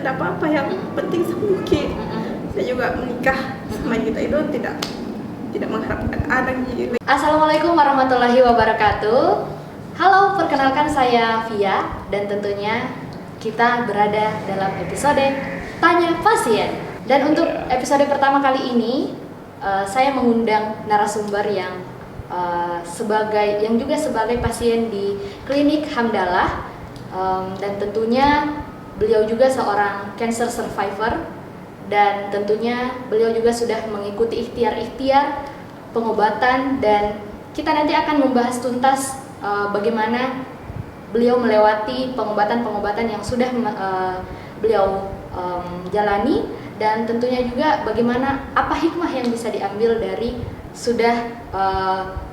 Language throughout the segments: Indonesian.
tidak apa-apa, yang penting sembuh Ki. Saya juga menikah sama kita itu tidak mengharapkan anak gitu. Assalamualaikum warahmatullahi wabarakatuh. Halo, perkenalkan saya Via dan tentunya kita berada dalam episode Tanya Pasien. Dan untuk episode pertama kali ini saya mengundang narasumber yang juga sebagai pasien di klinik Hamdalah, dan tentunya beliau juga seorang cancer survivor. Dan tentunya beliau juga sudah mengikuti ikhtiar-ikhtiar pengobatan, dan kita nanti akan membahas tuntas bagaimana beliau melewati pengobatan-pengobatan yang sudah beliau jalani, dan tentunya juga bagaimana apa hikmah yang bisa diambil dari sudah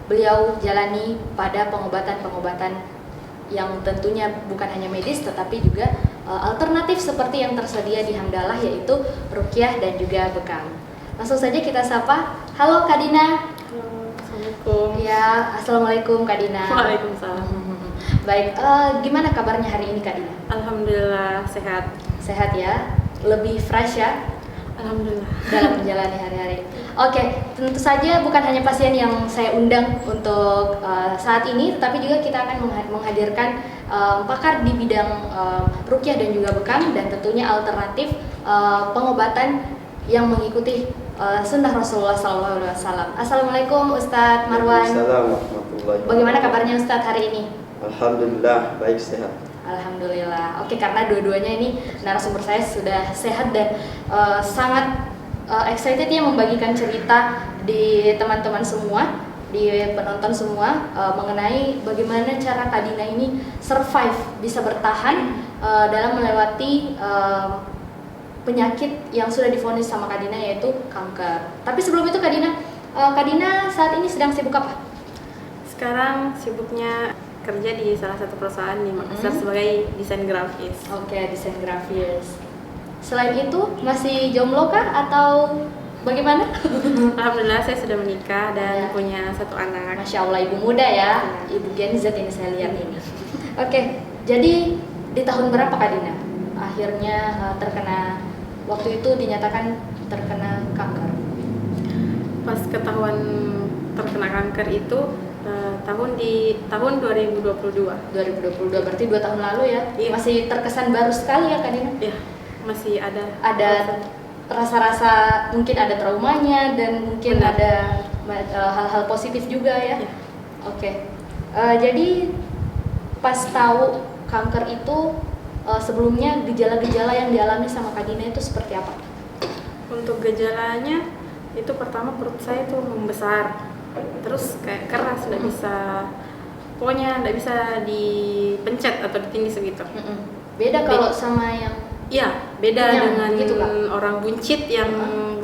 beliau jalani pada pengobatan-pengobatan yang tentunya bukan hanya medis tetapi juga alternatif seperti yang tersedia di Hamdalah, yaitu ruqyah dan juga bekam. Langsung saja kita sapa. Halo Kak Dina. Halo, Assalamualaikum. Ya, Assalamualaikum Kak Dina. Waalaikumsalam. Baik, gimana kabarnya hari ini Kak Dina? Alhamdulillah sehat. Sehat ya? Lebih fresh ya? Alhamdulillah. Dalam menjalani hari-hari. Oke, tentu saja bukan hanya pasien yang saya undang untuk saat ini, tetapi juga kita akan menghadirkan pakar di bidang ruqyah dan juga bekam, dan tentunya alternatif pengobatan yang mengikuti sunnah Rasulullah SAW. Assalamualaikum Ustadz Marwan. Assalamualaikum warahmatullahi wabarakatuh. Bagaimana kabarnya Ustadz hari ini? Alhamdulillah, baik sehat. Alhamdulillah. Oke, karena dua-duanya ini narasumber saya sudah sehat dan sangat excited ya membagikan cerita di teman-teman semua, di penonton semua, mengenai bagaimana cara Kak Dina ini survive, bisa bertahan dalam melewati penyakit yang sudah divonis sama Kak Dina, yaitu kanker. Tapi sebelum itu Kak Dina saat ini sedang sibuk apa? Sekarang sibuknya kerja di salah satu perusahaan di Makassar sebagai desain grafis. Oke, desain grafis. Selain itu masih jomblo kah atau bagaimana? Alhamdulillah saya sudah menikah dan punya satu anak. Masya Allah, ibu muda ya, ibu Gen Z ini saya lihat ini. Oke, jadi di tahun berapa Kak Dina akhirnya waktu itu dinyatakan terkena kanker? Pas ketahuan terkena kanker itu tahun 2022. 2022 berarti 2 tahun lalu ya? Iya. Masih terkesan baru sekali ya Kak Dina? Ya, masih ada rasa-rasa, mungkin ada traumanya dan mungkin Benar. ada hal-hal positif juga ya. Ya. Oke. Jadi pas tahu kanker itu sebelumnya gejala-gejala yang dialami sama Kak Dina itu seperti apa? Untuk gejalanya itu pertama perut saya tuh membesar, terus kayak keras, pokoknya nggak bisa dipencet atau ditindih segitu. Beda kalau sama yang Iya, beda kenyang, dengan gitu, Kak? orang buncit yang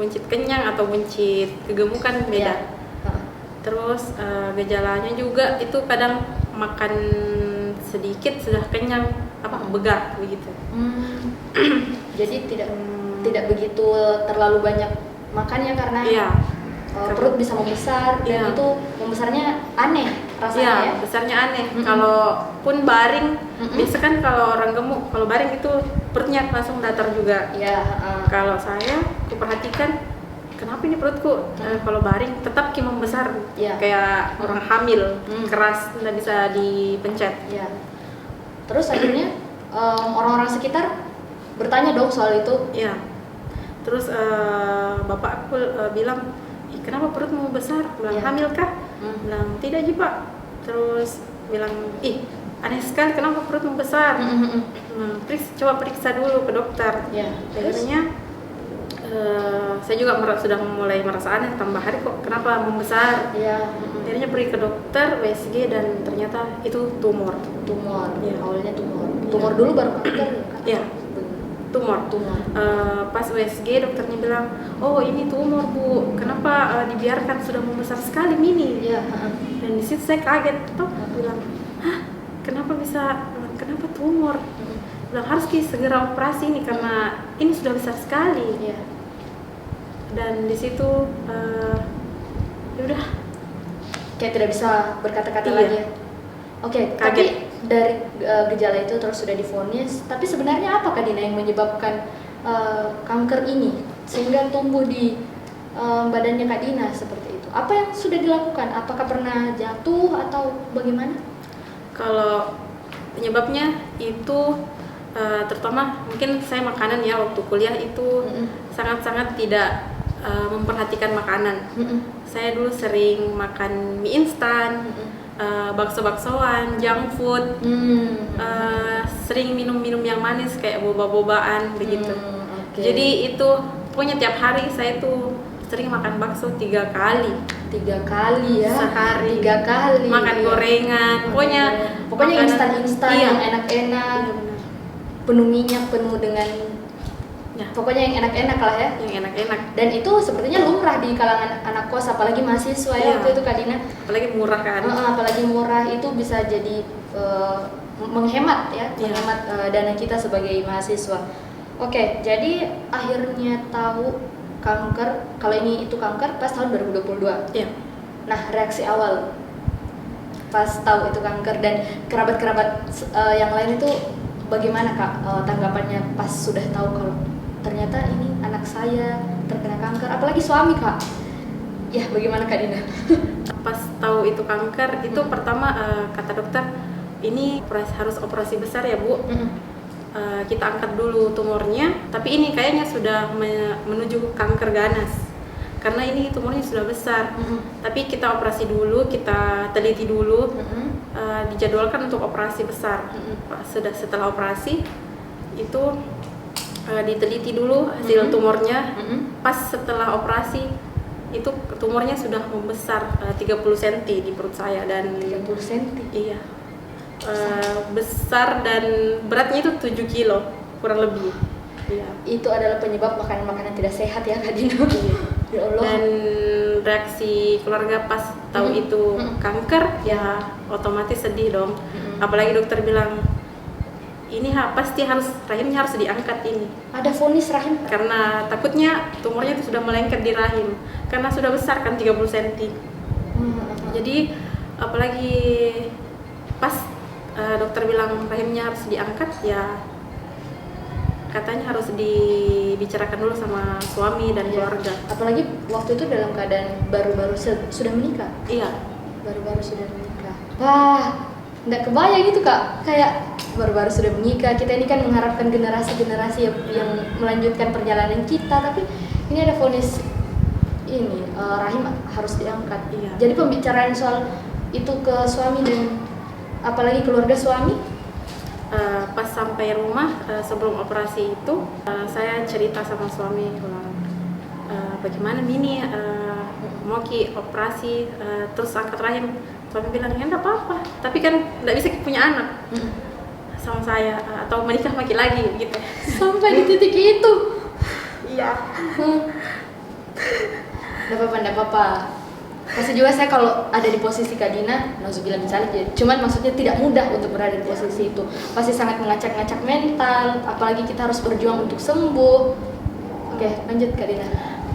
buncit kenyang atau buncit kegemukan, beda. Iya. Terus gejalanya juga itu kadang makan sedikit sudah kenyang, begah begitu. Jadi tidak begitu terlalu banyak makannya karena Iya. Perut bisa membesar, dan Iya. itu membesarnya aneh rasanya Iya, ya. besarnya aneh. Kalaupun baring, biasa kan kalau orang gemuk, kalau baring itu perutnya langsung datar juga. Iya. Kalau saya, aku perhatikan kenapa ini perutku kalau baring tetap membesar, Iya. kayak orang hamil, keras, nggak bisa dipencet. Ya. Terus akhirnya orang-orang sekitar bertanya dong soal itu. Iya. Terus bapak aku bilang, kenapa perutmu besar? Bilang, Iya. hamil kah? Bilang, tidak Ji Pak. Terus bilang, aneh sekali kenapa perutmu besar? Coba periksa dulu ke dokter. Ya. Akhirnya saya juga sudah mulai merasa aneh, tambah hari kok kenapa membesar. Iya. Akhirnya pergi ke dokter, USG, dan ternyata itu tumor. Iya. Awalnya tumor dulu baru kanker. Iya, tumor. Pas USG dokternya bilang, oh ini tumor Bu, kenapa dibiarkan sudah membesar sekali mini. Iya. Dan di situ saya kaget, bilang, kenapa tumor? Bilang harus segera operasi ini karena ini sudah besar sekali. Iya. Dan di situ ya udah Kayak tidak bisa berkata-kata Iya. lagi. Oke, Kaget. dari gejala itu terus sudah divonis, tapi sebenarnya apa Kak Dina yang menyebabkan kanker ini sehingga tumbuh di badannya Kak Dina seperti itu? Apa yang sudah dilakukan? Apakah pernah jatuh atau bagaimana? Kalau penyebabnya itu terutama mungkin saya makanan ya, waktu kuliah itu sangat-sangat tidak memperhatikan makanan. Saya dulu sering makan mie instan, bakso-baksoan, junk food, sering minum-minum yang manis kayak boba-bobaan begitu. Jadi itu pokoknya tiap hari saya tuh sering makan bakso 3 kali. 3 kali ya? Sehari. 3 kali. Makan gorengan, pokoknya makanan- instan-instan iya. yang enak-enak, Iya, benar. penuh minyak, penuh dengan Ya. pokoknya yang enak-enak lah ya. Yang enak-enak. Dan itu sepertinya lumrah di kalangan anak kos, apalagi mahasiswa ya Iya. waktu itu Kak Dina. Apalagi murah kan. Apalagi murah, itu bisa jadi menghemat ya, Iya. menghemat dana kita sebagai mahasiswa. Oke, jadi akhirnya tahu kanker, kalau ini itu kanker pas tahun 2022. Iya. Nah, reaksi awal pas tahu itu kanker dan kerabat-kerabat yang lain itu bagaimana Kak tanggapannya pas sudah tahu kalau ternyata ini anak saya terkena kanker, apalagi suami Kak? Ya, bagaimana Kak Dina? Pas tahu itu kanker, itu pertama kata dokter, ini harus operasi besar ya Bu. Kita angkat dulu tumornya, tapi ini kayaknya sudah menuju kanker ganas. Karena ini tumornya sudah besar. Tapi kita operasi dulu, kita teliti dulu, dijadwalkan untuk operasi besar. Setelah operasi itu diteliti dulu hasil tumornya. Pas setelah operasi itu tumornya sudah membesar 30 cm di perut saya dan 30 cm. Iya. Besar dan beratnya itu 7 kilo kurang lebih. Iya. Itu adalah penyebab makanan-makanan tidak sehat ya Kak Dina. Ya Allah. Dan reaksi keluarga pas tahu itu kanker ya otomatis sedih dong. Apalagi dokter bilang ini pasti rahimnya harus diangkat ini. Ada vonis rahim Karena takutnya tumornya itu sudah melengket di rahim karena sudah besar kan 30 cm. Jadi apalagi pas dokter bilang rahimnya harus diangkat ya katanya harus dibicarakan dulu sama suami dan keluarga. Apalagi waktu itu dalam keadaan baru-baru sudah menikah. Iya. Baru-baru sudah menikah. Wah, nggak kebayang itu Kak. Kayak baru-baru sudah menikah, kita ini kan mengharapkan generasi-generasi yang melanjutkan perjalanan kita, tapi ini ada vonis ini rahim harus diangkat. Iya. Jadi pembicaraan soal itu ke suami dan apalagi keluarga suami. Pas sampai rumah sebelum operasi itu saya cerita sama suami bilang bagaimana Mini mau operasi terus angkat rahim. Suami bilang ya enggak apa-apa, tapi kan enggak bisa punya anak sama saya atau menikah lagi gitu. Sampai di titik itu. Iya. Enggak apa-apa. Pasti juga saya kalau ada di posisi Kak Dina, nauzubillah min dzalik ya. Cuman maksudnya tidak mudah untuk berada di posisi itu. Pasti sangat mengacak-ngacak mental, apalagi kita harus berjuang untuk sembuh. Oke, lanjut Kak Dina.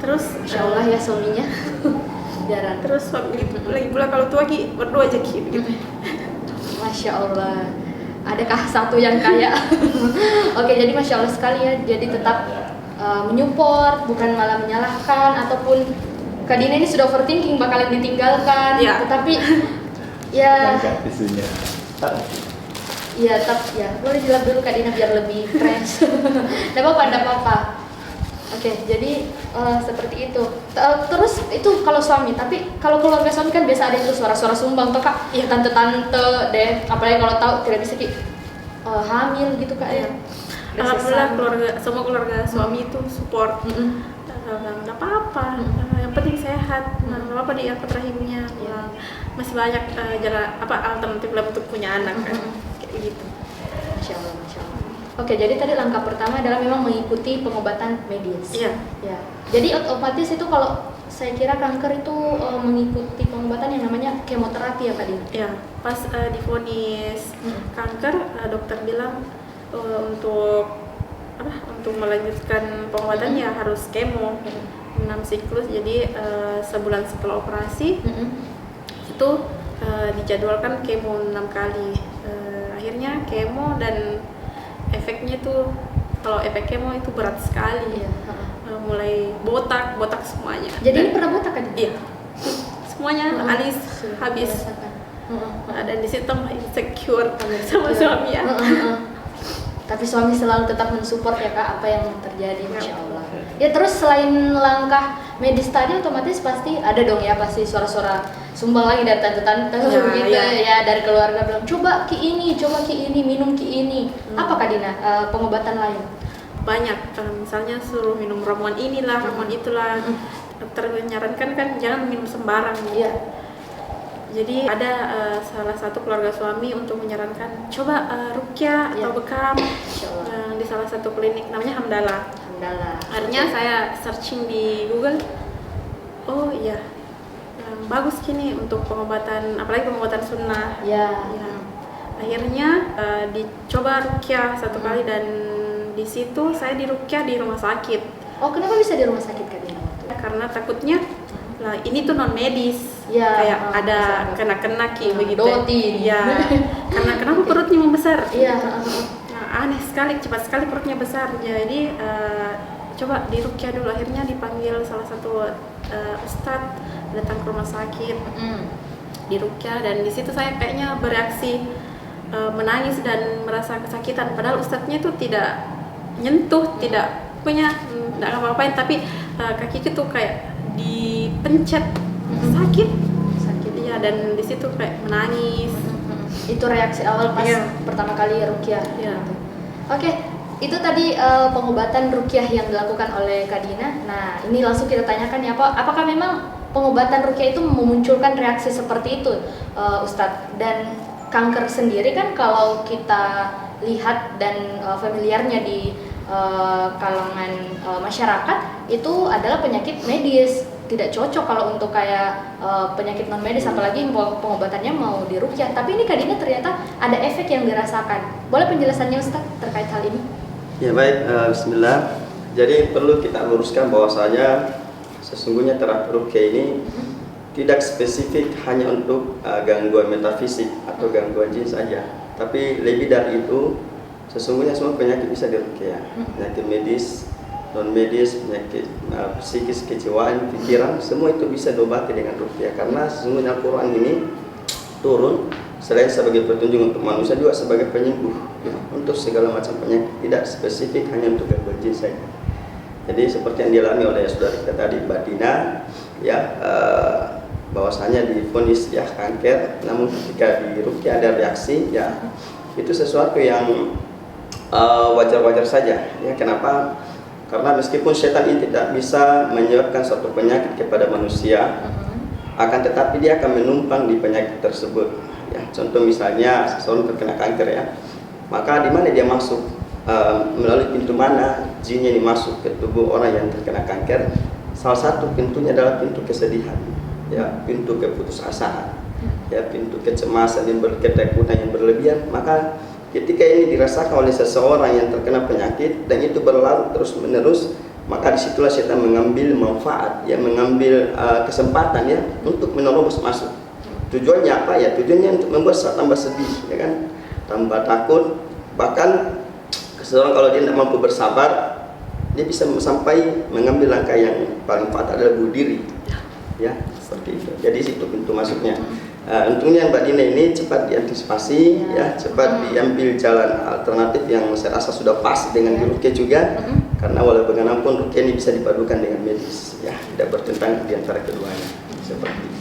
Terus Insya Allah ya suaminya. Jaran. Terus suami gitu lagi pula kalau tua berdua aja gitu. Masya Allah. Adakah satu yang kaya? Oke, jadi Masya Allah sekali ya. Jadi tetap menyupport, bukan malah menyalahkan ataupun Kak Dina ini sudah overthinking bakalan ditinggalkan, ya. Tetapi ya, isunya. ya boleh dilap dulu Kak Dina biar lebih fresh. Nggak apa-apa. Oke, jadi seperti itu. Terus itu kalau suami, tapi kalau keluarga suami kan biasa ada itu suara-suara sumbang tuh Kak, ya tante-tante deh, apalagi kalau tahu tidak bisa hamil gitu Kak ya. Alhamdulillah semua keluarga suami itu support. Nggak apa-apa, yang penting sehat, nggak apa-apa diangkat rahimnya, masih banyak alternatif lah untuk punya anak kan, kayak gitu. Masya Allah. Oke, jadi tadi langkah pertama adalah memang mengikuti pengobatan medis. Iya. Ya. Jadi otomatis itu kalau saya kira kanker itu mengikuti pengobatan yang namanya kemoterapi ya Kak Dina? Iya, pas divonis kanker, dokter bilang untuk melanjutkan pengobatan ya harus kemo 6 siklus. Jadi sebulan setelah operasi itu dijadwalkan kemo 6 kali. akhirnya kemo, dan efeknya itu, kalau efek kemo itu berat sekali. Iya. Mulai botak semuanya. Jadi ini pernah botak kan? Iya, semuanya alis habis. Dan di situ insecure sama suami ya. Tapi suami selalu tetap mensupport ya Kak apa yang terjadi, Masya Allah. Ya terus selain langkah medis tadi, otomatis pasti ada dong ya pasti suara-suara sumbang lagi dari tante-tante gitu ya, dari keluarga bilang coba ki ini, minum ki ini. Apa Kak Dina pengobatan lain? Banyak, misalnya suruh minum ramuan inilah, ramuan itulah. Dokter menyarankan kan jangan minum sembarang. Iya. Jadi ada salah satu keluarga suami untuk menyarankan coba ruqyah atau bekam di salah satu klinik namanya Hamdalah. Akhirnya saya searching di Google, oh iya, bagus gini untuk pengobatan, apalagi pengobatan sunnah. Ya. Akhirnya dicoba ruqyah satu kali, dan di situ saya diruqyah di rumah sakit. Oh, kenapa bisa di rumah sakit Kak Dina? Karena takutnya lah ini tuh non medis, ya, kayak ada kena ki begitu. Doti. Ya, karena kenapa perutnya membesar? Iya. Nah, aneh sekali, cepat sekali perutnya besar. Jadi coba diruqyah dulu. Akhirnya dipanggil salah satu ustadz datang ke rumah sakit, diruqyah, dan di situ saya kayaknya bereaksi menangis dan merasa kesakitan. Padahal ustadznya itu tidak nyentuh, tidak punya, tidak ngapa-ngapain, tapi kakiku tuh kayak dipencet, sakit. Iya, dan di situ kayak menangis. Itu reaksi awal pas pertama kali ruqyah. Iya. Oke, itu tadi pengobatan ruqyah yang dilakukan oleh Kak Dina. Nah, ini langsung kita tanyakan ya, apakah memang pengobatan ruqyah itu memunculkan reaksi seperti itu, Ustadz? Dan kanker sendiri kan kalau kita lihat dan familiarnya di kalangan masyarakat itu adalah penyakit medis, tidak cocok kalau untuk kayak penyakit non medis, apalagi pengobatannya mau diruqyah. Tapi ini Kak Dina ternyata ada efek yang dirasakan. Boleh penjelasannya Ustaz terkait hal ini? Ya baik, bismillah. Jadi perlu kita luruskan bahwasanya sesungguhnya terapi ruqyah ini tidak spesifik hanya untuk gangguan metafisik atau gangguan jin saja, tapi lebih dari itu. Sesungguhnya semua penyakit bisa diruqyah, penyakit medis, non medis, penyakit psikis, kejiwaan, pikiran, semua itu bisa diobati dengan ruqyah. Karena sesungguhnya Al-Quran ini turun selain sebagai petunjuk untuk manusia juga sebagai penyembuh untuk segala macam penyakit, tidak spesifik hanya untuk gangguan jin saja. Jadi seperti yang dialami oleh saudara kita tadi, Mbak Dina, ya bahwasanya divonis ya kanker, namun ketika diruqyah ada reaksi, ya itu sesuatu yang wajar-wajar saja. Ya, kenapa? Karena meskipun setan ini tidak bisa menyebabkan suatu penyakit kepada manusia, akan tetapi dia akan menumpang di penyakit tersebut. Ya, contoh misalnya seseorang terkena kanker ya, maka di mana dia masuk, melalui pintu mana jinnya ini masuk ke tubuh orang yang terkena kanker? Salah satu pintunya adalah pintu kesedihan, ya, pintu keputusasaan, ya, pintu kecemasan yang ketakutan yang berlebihan. Maka ketika ini dirasakan oleh seseorang yang terkena penyakit dan itu berlarut terus menerus, maka disitulah setan mengambil manfaat, ya, mengambil kesempatan ya untuk menerobos masuk. Tujuannya apa ya? Tujuannya untuk membuat tambah sedih, ya kan, tambah takut. Bahkan seseorang kalau dia tidak mampu bersabar, dia bisa sampai mengambil langkah yang paling fatal adalah bunuh diri, ya, seperti itu. Jadi situ pintu masuknya. Untungnya Mbak Dina ini cepat diantisipasi, ya, cepat diambil jalan alternatif yang saya rasa sudah pas dengan ruqyah juga, karena walau bagaimanapun ruqyah ini bisa dipadukan dengan medis, ya, tidak bertentangan di antara keduanya, seperti itu.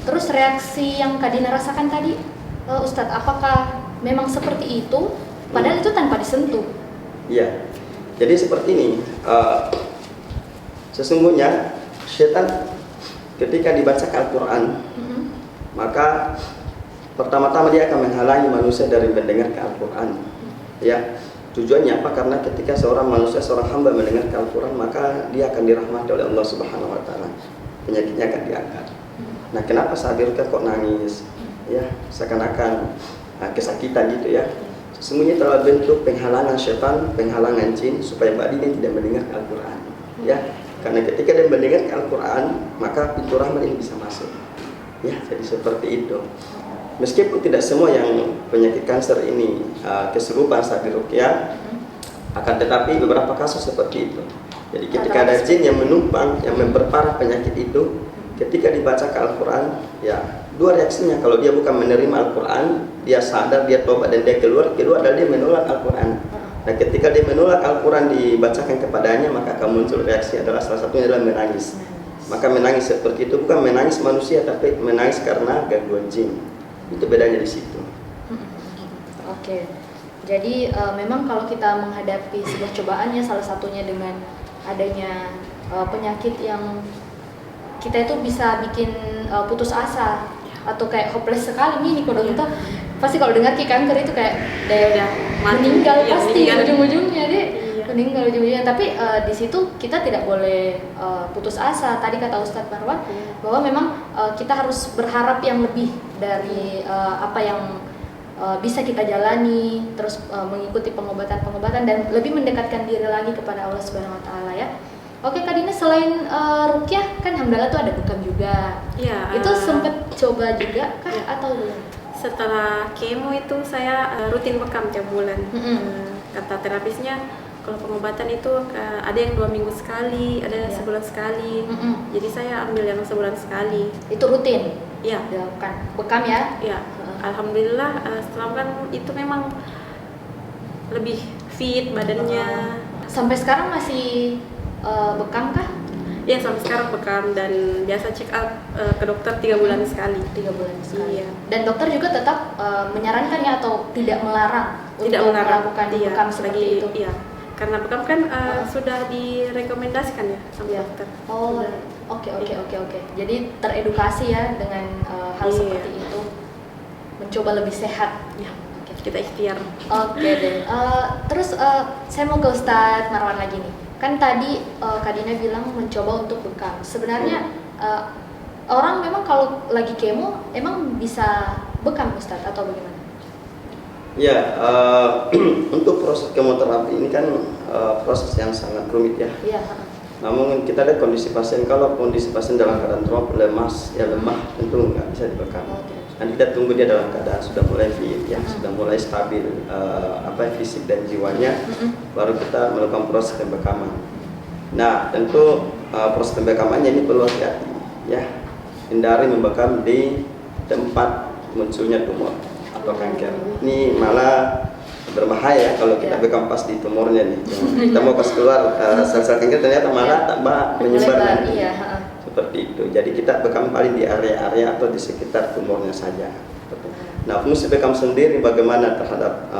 Terus reaksi yang Kak Dina rasakan tadi, Ustadz, apakah memang seperti itu? Padahal itu tanpa disentuh. Iya, jadi seperti ini. Sesungguhnya setan ketika dibacakan Al-Quran, maka pertama-tama dia akan menghalangi manusia dari mendengarkan Al-Quran. Ya, tujuannya apa? Karena ketika seorang manusia, seorang hamba mendengarkan Al-Quran, maka dia akan dirahmati oleh Allah Subhanahu Wa Taala. Penyakitnya akan diangkat. Nah, kenapa saat diruqyah kok nangis? Ya, seakan-akan kesakitan gitu ya. Sesungguhnya telah bentuk penghalangan setan, penghalangan jin supaya Mbak Dina tidak mendengarkan Al-Quran. Ya, karena ketika dia mendengarkan Al-Quran, maka pintu rahmat ini bisa masuk. Ya, jadi seperti itu. meskipun tidak semua yang penyakit kanker ini kesurupan saat diruqyah, akan tetapi beberapa kasus seperti itu. Jadi ketika ada jin yang menumpang, yang memperparah penyakit itu, ketika dibaca Al-Quran, ya dua reaksinya. Kalau dia bukan menerima Al-Quran, dia sadar, dia tobat dan dia keluar. Kedua adalah dia menolak Al-Quran. Nah ketika dia menolak Al-Quran dibacakan kepadanya, maka akan muncul reaksi adalah salah satunya adalah menangis. Maka menangis seperti itu bukan menangis manusia, tapi menangis karena gangguan jin. Itu bedanya di situ. Oke. Jadi memang kalau kita menghadapi sebuah cobaan ya, salah satunya dengan adanya penyakit yang kita itu bisa bikin putus asa atau kayak hopeless sekali nih kalau kita pasti kalau dengar kanker itu kayak meninggal pasti ujung-ujungnya deh meninggal ujung-ujungnya. Tapi di situ kita tidak boleh putus asa. Tadi kata Ustadz Marwan bahwa memang kita harus berharap yang lebih dari apa yang bisa kita jalani, terus mengikuti pengobatan dan lebih mendekatkan diri lagi kepada Allah Subhanahu Wa Taala ya. Oke Kak Dina, selain ruqyah kan alhamdulillah tuh ada bekam juga. Iya. Itu sempet coba juga kah atau belum? Setelah kemo itu saya rutin bekam tiap bulan. Kata terapisnya kalau pengobatan itu ada yang 2 minggu sekali, ada yang sebulan sekali. Jadi saya ambil yang sebulan sekali. Itu rutin? Iya. Dilakukan bekam ya? Iya. Alhamdulillah setelah bekam itu memang lebih fit badannya. Sampai sekarang masih bekam kah? Ya sampai sekarang bekam dan biasa check up ke dokter 3 bulan sekali. 3 bulan sekali. Iya. Dan dokter juga tetap menyarankan ya atau tidak melarang Tidak untuk melarang melakukan bekam seperti itu. Iya. Karena bekam kan sudah direkomendasikan ya sama dokter. Oh, oke. Jadi teredukasi ya dengan hal seperti itu, mencoba lebih sehat. Ya. Kita ikhtiar. Oke deh. Terus saya mau ke Ustadz Marwan lagi nih. Kan tadi Kak Dina bilang mencoba untuk bekam. Sebenarnya orang memang kalau lagi kemo emang bisa bekam Ustadz atau bagaimana? Ya, untuk proses kemoterapi ini kan proses yang sangat rumit ya. Iya. Namun kita lihat kondisi pasien, kalau kondisi pasien dalam keadaan trauma, lemas, ya lemah, tentu nggak bisa dibekam. Nanti kita tunggu dia dalam keadaan sudah mulai fit, ya, sudah mulai stabil fisik dan jiwanya, baru kita melakukan proses pembekaman. Nah, tentu proses pembekamannya ini perlu hati-hati, ya, hindari membekam di tempat munculnya tumor atau kanker. Ini malah berbahaya kalau kita bekam pas di tumornya nih. Kita mau pas keluar sel-sel kanker ternyata malah tambah menyebar nanti. Seperti itu. Jadi kita bekam paling di area-area atau di sekitar tumornya saja. Nah, fungsi bekam sendiri bagaimana terhadap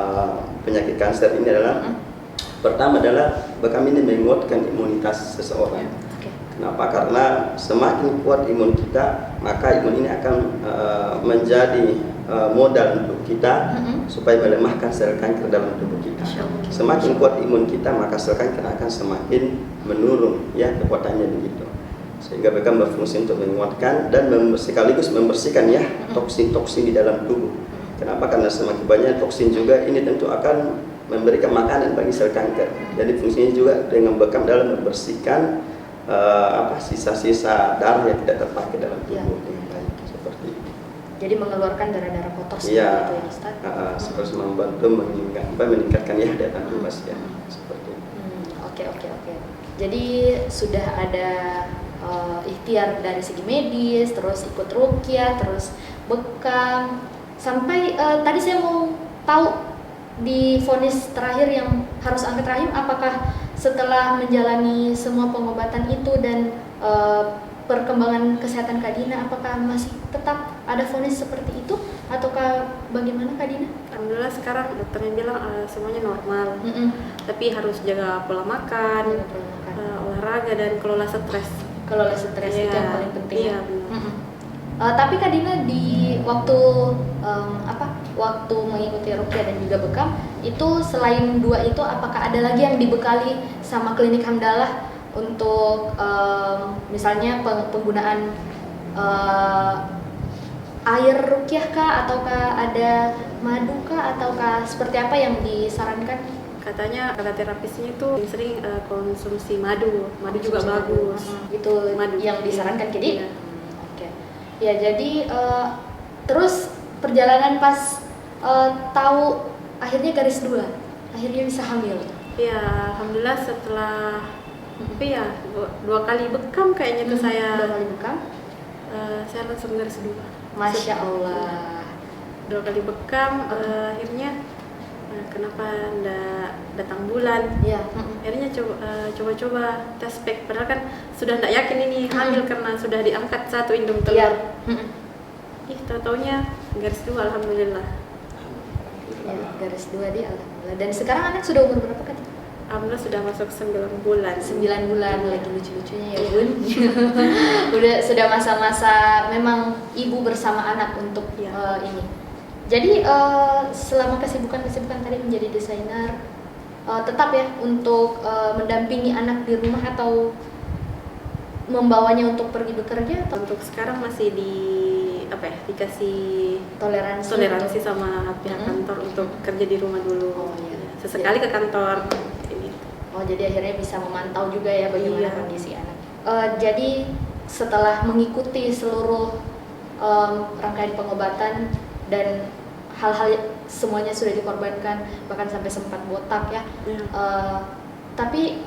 penyakit kanker ini adalah pertama adalah bekam ini menguatkan imunitas seseorang. Kenapa? Karena semakin kuat imun kita, maka imun ini akan menjadi modal untuk kita supaya melemahkan sel kanker dalam tubuh kita. Semakin kuat imun kita, maka sel kanker akan semakin menurun, ya, kekuatannya begitu. Sehingga bekam berfungsi untuk menguatkan dan sekaligus membersihkan ya toksin-toksin di dalam tubuh. Kenapa? Karena semakin banyak toksin juga ini tentu akan memberikan makanan bagi sel kanker. Jadi fungsinya juga dengan bekam dalam membersihkan sisa-sisa darah yang tidak terpakai dalam tubuh dengan baik, seperti itu. Jadi mengeluarkan darah-darah kotor seperti itu ya Ustaz? Seperti membantu meningkatkan ya daya tahan tubuh pasien, seperti itu. Oke. Jadi sudah ada ikhtiar dari segi medis, terus ikut ruqyah, terus bekam, sampai tadi saya mau tahu di vonis terakhir yang harus angkat rahim, apakah setelah menjalani semua pengobatan itu dan perkembangan kesehatan Kak Dina, apakah masih tetap ada vonis seperti itu ataukah bagaimana Kak Dina? Alhamdulillah sekarang dokternya bilang semuanya normal, tapi harus jaga pola makan, olahraga dan kelola stres. Kelola stres itu yang paling penting. Iya, tapi Kak Dina di waktu waktu mengikuti ruqyah dan juga bekam itu selain 2 itu, apakah ada lagi yang dibekali sama klinik Hamdalah untuk misalnya penggunaan air ruqyah kah, ataukah ada madu kah, ataukah seperti apa yang disarankan? Katanya kata terapisnya itu sering konsumsi madu juga bagus. Itu madu yang disarankan. Jadi iya. oke. Ya, jadi terus perjalanan pas tahu akhirnya garis 2, akhirnya bisa hamil? Ya, alhamdulillah setelah dua kali bekam kayaknya tuh saya. 2 kali bekam? Saya langsung garis 2. Masya Allah. 2 kali bekam, akhirnya kenapa ndak datang bulan? Iya. Akhirnya coba-coba tes pack, padahal kan sudah ndak yakin ini hamil karena sudah diangkat 1 indung telur. Iya. Taunya garis 2, alhamdulillah. Ya, garis 2 dia alhamdulillah. Dan sekarang anak sudah umur berapa kan? Alhamdulillah sudah masuk 9 bulan. 9 bulan, lagi lucu-lucunya ya Bun. Sudah masa-masa memang ibu bersama anak untuk ini. Jadi selama kesibukan tadi menjadi desainer, tetap ya untuk mendampingi anak di rumah atau membawanya untuk pergi bekerja? Atau Untuk sekarang masih dikasih toleransi sama pihak kantor untuk kerja di rumah dulu. Oh, iya. Sesekali ke kantor. Oh, jadi akhirnya bisa memantau juga ya bagaimana Iya. kondisi anak. Jadi setelah mengikuti seluruh rangkaian pengobatan dan hal-hal semuanya sudah dikorbankan, bahkan sampai sempat botak ya. Tapi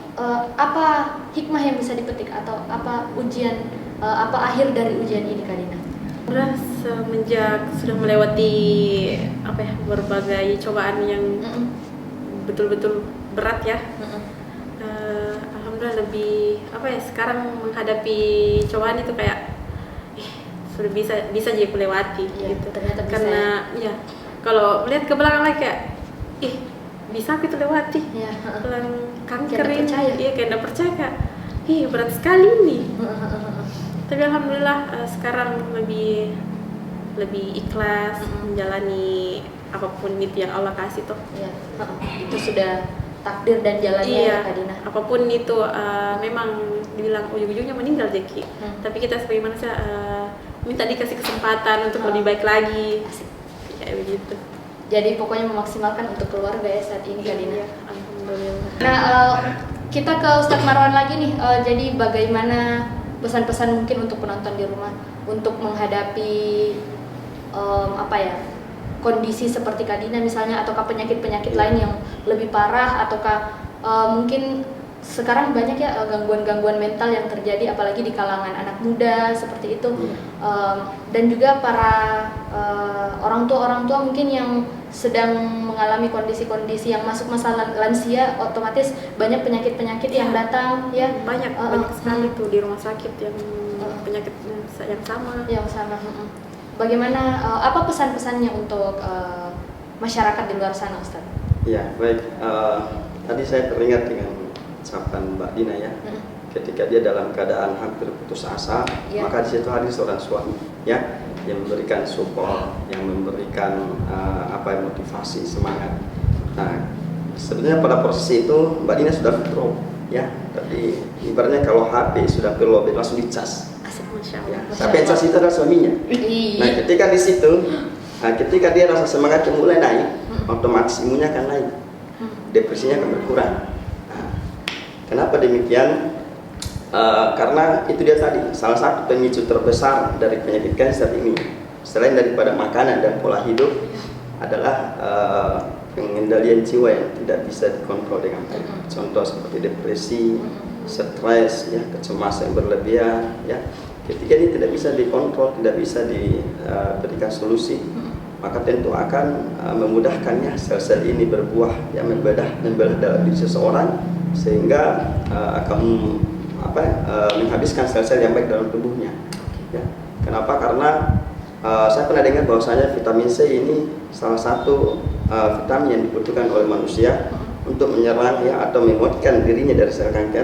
apa hikmah yang bisa dipetik atau apa ujian, apa akhir dari ujian ini Kak Dina? Udah semenjak sudah melewati berbagai cobaan yang betul-betul berat ya. Alhamdulillah lebih sekarang menghadapi cobaan itu kayak sudah bisa jadi aku lewati gitu. Ternyata bisa. Karena ya kalau melihat ke belakang lagi kayak bisa aku itu lewati. Ya. Pelan kanker Kayak nggak percaya. ini. Iya, kayak nggak percaya kak. Berat sekali nih. Tapi alhamdulillah sekarang lebih ikhlas menjalani apapun itu yang Allah kasih tuh. Ya. Itu sudah takdir dan jalannya ya Kak Dina. Apapun itu memang dibilang ujung-ujungnya meninggal Jeki. Tapi kita sebagai manusia minta dikasih kesempatan untuk lebih baik lagi. Asik. Kayak begitu. Jadi pokoknya memaksimalkan untuk keluarga ya saat ini Kak Dina. Iya, alhamdulillah. Nah, kita ke Ustadz Marwan lagi nih. Jadi bagaimana pesan-pesan mungkin untuk penonton di rumah untuk menghadapi kondisi seperti Kak Dina misalnya, ataukah penyakit-penyakit lain yang lebih parah, ataukah mungkin sekarang banyak ya gangguan-gangguan mental yang terjadi apalagi di kalangan anak muda seperti itu. Dan juga para orang tua mungkin yang sedang mengalami kondisi-kondisi yang masuk masa lansia, otomatis banyak penyakit-penyakit yang datang ya. Banyak sekali tuh di rumah sakit yang penyakit yang sama. Bagaimana apa pesan-pesannya untuk masyarakat di luar sana, Ustaz? Ya, baik. Tadi saya teringat dengan ucapan Mbak Dina ya. Ketika dia dalam keadaan hampir putus asa, maka di situ hadir seorang suami ya yang memberikan support, yang memberikan motivasi, semangat. Nah, sebenarnya pada proses itu Mbak Dina sudah drop ya. Tapi ibaratnya kalau HP sudah berlobet langsung dicas. Masya Allah. Tapi yang cas itu adalah suaminya. Nah, ketika di situ, ketika dia rasa semangatnya mulai naik, otomatis imunnya akan naik, depresinya akan berkurang. Nah, kenapa demikian? Karena itu dia tadi salah satu pemicu terbesar dari penyakit kanker ini, selain daripada makanan dan pola hidup, adalah pengendalian jiwa yang tidak bisa dikontrol dengan baik. Contoh seperti depresi, stres, ya, kecemasan yang berlebihan, ya. Ketika ini tidak bisa dikontrol, tidak bisa diberikan solusi, maka tentu akan memudahkannya sel-sel ini berbuah, ya, membelah dalam diri seseorang, sehingga akan menghabiskan sel-sel yang baik dalam tubuhnya. Ya. Kenapa? Karena saya pernah dengar bahwasanya vitamin C ini salah satu vitamin yang dibutuhkan oleh manusia untuk menyerang ya atau menguatkan dirinya dari sel kanker.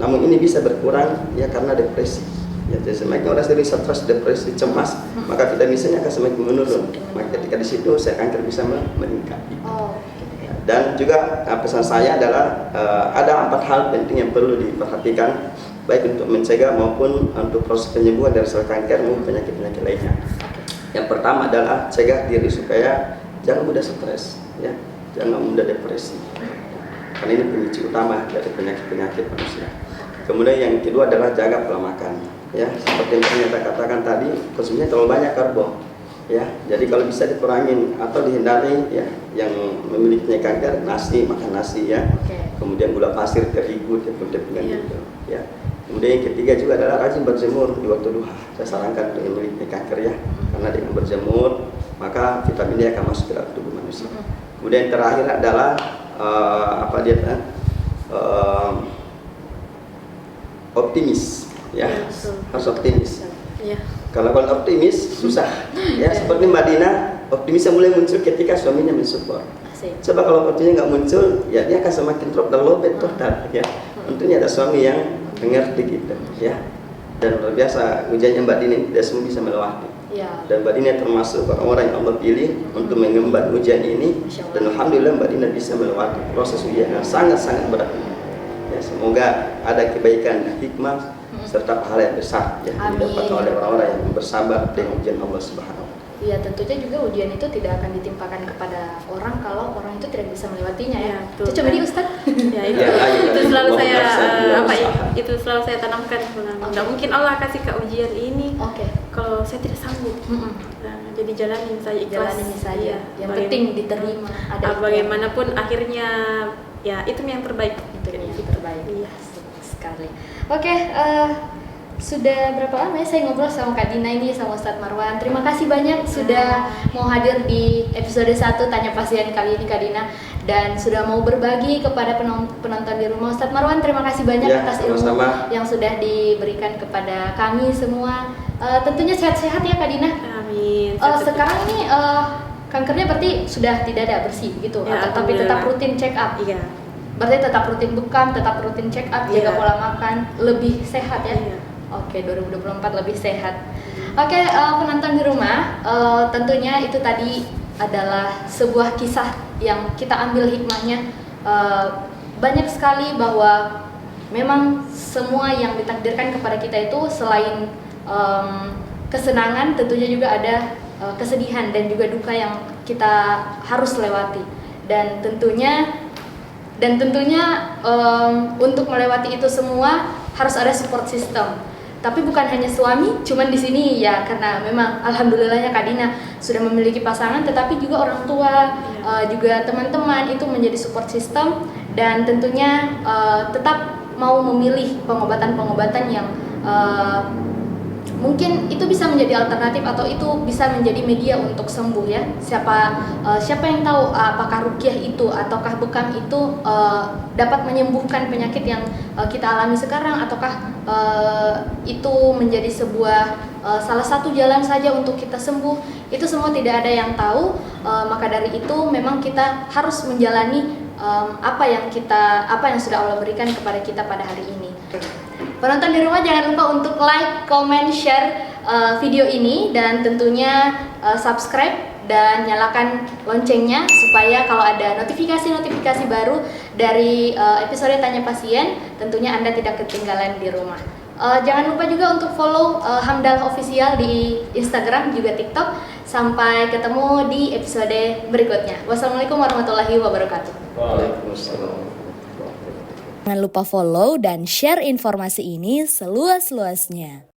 Namun ini bisa berkurang ya karena depresi. Ya, jadi semakin orang sering stres, depresi, cemas, maka vitamin C-nya akan semakin menurun. Maka ketika di situ sel kanker bisa meningkat. Dan juga pesan saya adalah ada 4 hal penting yang perlu diperhatikan, baik untuk mencegah maupun untuk proses penyembuhan dari sel kanker maupun penyakit-penyakit lainnya. Yang pertama adalah cegah diri supaya jangan mudah stres, ya, jangan mudah depresi, karena ini pemicu utama dari penyakit-penyakit manusia. Kemudian yang kedua adalah jaga pola makan, ya, seperti yang saya katakan tadi, konsumsinya terlalu banyak karbo, Ya, jadi kalau bisa dikurangin atau dihindari ya, yang memiliki kanker nasi, makan nasi ya. Kemudian gula pasir, terigu, dengan itu ya. Kemudian yang ketiga juga adalah rajin berjemur di waktu duha. Saya sarankan untuk yang memiliki kanker ya, karena dengan berjemur maka vitamin D akan masuk ke dalam tubuh manusia. Kemudian yang terakhir adalah optimis ya, harus optimis. Kalau optimis susah ya, seperti Mbak Dina, optimisnya mulai muncul ketika suaminya mensupport. Coba kalau optimisnya nggak muncul, ya dia akan semakin drop dan lowbat total ya. Tentunya ada suami yang mengerti gitu ya. Dan luar biasa ujiannya Mbak Dina tidak semua bisa melewati. Dan Mbak Dina termasuk orang-orang yang Allah pilih untuk mengemban ujian ini. Dan alhamdulillah Mbak Dina bisa melewati proses ujian yang sangat-sangat berat. Ya, semoga ada kebaikan dan hikmah serta pahala yang besar ya, didapatkan oleh orang-orang yang bersabar dengan ujian Allah Subhanahu wa Ta'ala. Iya, tentunya juga ujian itu tidak akan ditimpakan kepada orang kalau orang itu tidak bisa melewatinya ya. Itu coba di Ustaz. Ya, itu selalu saya itu selalu saya tanamkan sebenarnya. Nggak mungkin Allah kasih ke ujian ini kalau saya tidak sanggup. Nah, jadi jalanin saja, jalanin saja. Yang penting diterima. Ada bagaimanapun akhirnya ya itu yang terbaik. Itu yang terbaik. Iya, sekali. Sudah berapa lama ya saya ngobrol sama Kak Dina ini, sama Ustadz Marwan. Terima kasih banyak sudah mau hadir di episode 1 Tanya Pasien kali ini Kak Dina, dan sudah mau berbagi kepada penonton di rumah. Ustadz Marwan, terima kasih banyak atas ilmu yang sudah diberikan kepada kami semua. Tentunya sehat-sehat ya Kak Dina. Amin. Sekarang ini kankernya berarti sudah tidak ada, bersih gitu, tapi tetap rutin check up. Iya. Berarti tetap rutin bekam, tetap rutin check up, jaga pola makan, lebih sehat ya. Oke, 2024 lebih sehat. Oke, penonton di rumah, tentunya itu tadi adalah sebuah kisah yang kita ambil hikmahnya. Banyak sekali bahwa memang semua yang ditakdirkan kepada kita itu selain kesenangan, tentunya juga ada kesedihan dan juga duka yang kita harus lewati. Dan tentunya untuk melewati itu semua harus ada support system. Tapi bukan hanya suami, cuman di sini ya karena memang alhamdulillahnya Kak Dina sudah memiliki pasangan, tetapi juga orang tua, juga teman-teman itu menjadi support system, dan tentunya tetap mau memilih pengobatan-pengobatan yang mungkin itu bisa menjadi alternatif atau itu bisa menjadi media untuk sembuh ya. Siapa yang tahu apakah ruqyah itu ataukah bekam itu dapat menyembuhkan penyakit yang kita alami sekarang, ataukah itu menjadi sebuah salah satu jalan saja untuk kita sembuh. Itu semua tidak ada yang tahu. Maka dari itu memang kita harus menjalani apa yang sudah Allah berikan kepada kita pada hari ini. Penonton di rumah jangan lupa untuk like, comment, share video ini, dan tentunya subscribe dan nyalakan loncengnya supaya kalau ada notifikasi-notifikasi baru dari episode Tanya Pasien, tentunya Anda tidak ketinggalan di rumah. Jangan lupa juga untuk follow Hamdalah Official di Instagram juga TikTok. Sampai ketemu di episode berikutnya. Wassalamualaikum warahmatullahi wabarakatuh. Waalaikumsalam. Jangan lupa follow dan share informasi ini seluas-luasnya.